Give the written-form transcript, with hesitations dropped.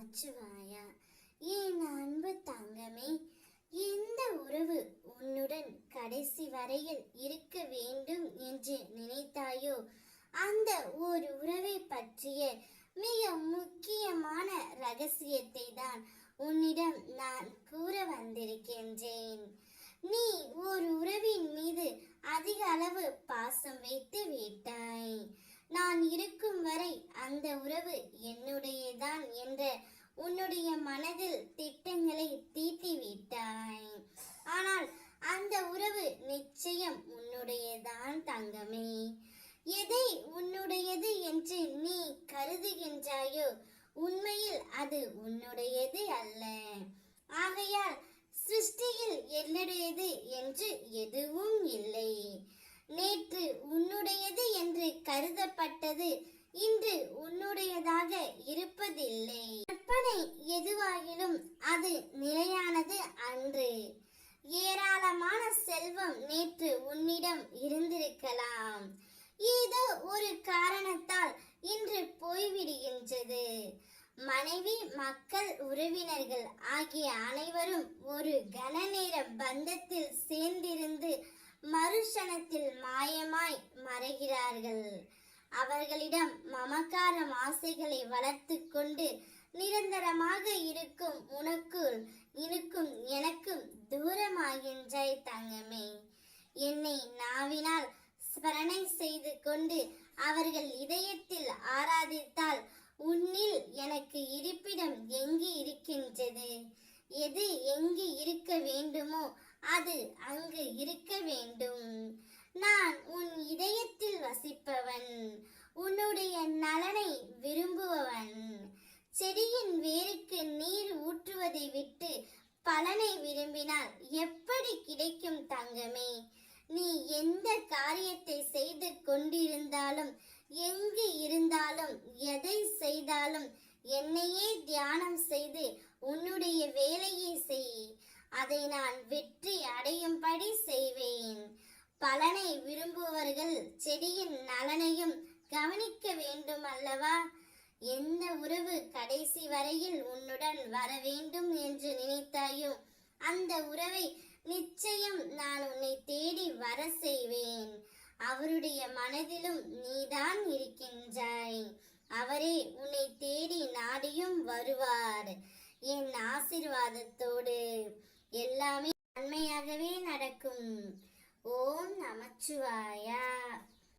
நமச்சிவாயா. என் அன்பு தங்கமே, எந்த உறவு உன்னுடன் கடைசி வரையில் இருக்க வேண்டும் என்று நினைத்தாயோ அந்த ஒரு உறவை பற்றிய மிக முக்கியமான ரகசியத்தை தான் உன்னிடம் நான் கூற வந்திருக்கின்றேன். நீ ஒரு உறவின் மீது அதிக அளவு பாசம் வைத்து விட்டாய். நான் இருக்கும் வரை அந்த உறவு என்னுடையதான் என்ற உன்னுடைய மனதில் திட்டங்களை தீட்டி விட்டாய். ஆனால் அந்த உறவு நிச்சயம் உன்னுடையதான் தங்கமே. எதை உன்னுடையது என்று நீ கருதுகின்றாயோ உண்மையில் அது உன்னுடையது அல்ல. ஆகையால் சிருஷ்டியில் என்னுடையது என்று எதுவும் இல்லை. நேற்று உன்னுடையது என்று கருதப்பட்டது இன்று உன்னுடையதாக இருப்பதில்லை. கற்பனை எதுவாகிலும் அது நிலையானது அன்று. ஏராளமான செல்வம் நேற்று உன்னிடம் இருந்திருக்கலாம். ஏதோ ஒரு காரணத்தால் இன்று போய்விடுகின்றது. மனைவி, மக்கள், உறவினர்கள் ஆகிய அனைவரும் ஒரு கன நேர பந்தத்தில் சேர்ந்திருந்து மறுஷணத்தில் மாயமாய் மறைகிறார்கள். அவர்களிடம் மமக்காரம் ஆசைகளை வளர்த்து கொண்டு நிரந்தரமாக இருக்கும் உனக்குள் இனுக்கும் எனக்கும் தூரமாகின்றாய் தங்கமே. என்னை நாவினால் ஸ்மரணை செய்து கொண்டு அவர்கள் இதயத்தில் ஆராதித்தால் உன்னில் எனக்கு இருப்பிடம் எங்கு இருக்கின்றது? எது எங்கு இருக்க வேண்டுமோ அது அங்கு இருக்க வேண்டும். நான் உன் இதயத்தில் வசிப்பவன், உன்னுடைய நலனை விரும்புபவன். செடியின் வேருக்கு நீர் ஊற்றுவதை விட்டு பலனை விரும்பினால் எப்படி கிடைக்கும் தங்கமே? நீ எந்த காரியத்தை செய்து கொண்டிருந்தாலும், எங்கு இருந்தாலும், எதை செய்தாலும் என்னையே தியானம் செய்து உன்னுடைய வேலையை செய். அதை நான் வெற்றி அடையும்படி செய்வேன். பலனை விரும்புவர்கள் செடியின் நலனையும் கவனிக்க வேண்டும் அல்லவா? எந்த உறவு கடைசி வரையில் உன்னுடன் வர வேண்டும் என்று நினைத்தாயோ அந்த உறவை நிச்சயம் நான் உன்னை தேடி வர செய்வேன். அவருடைய மனதிலும் நீதான் இருக்கின்றாய். அவரே உன்னை தேடி நாடியும் வருவார். என் ஆசீர்வாதத்தோடு எல்லாமே நன்மையாகவே நடக்கும். ஓம் நமச்சிவாயா.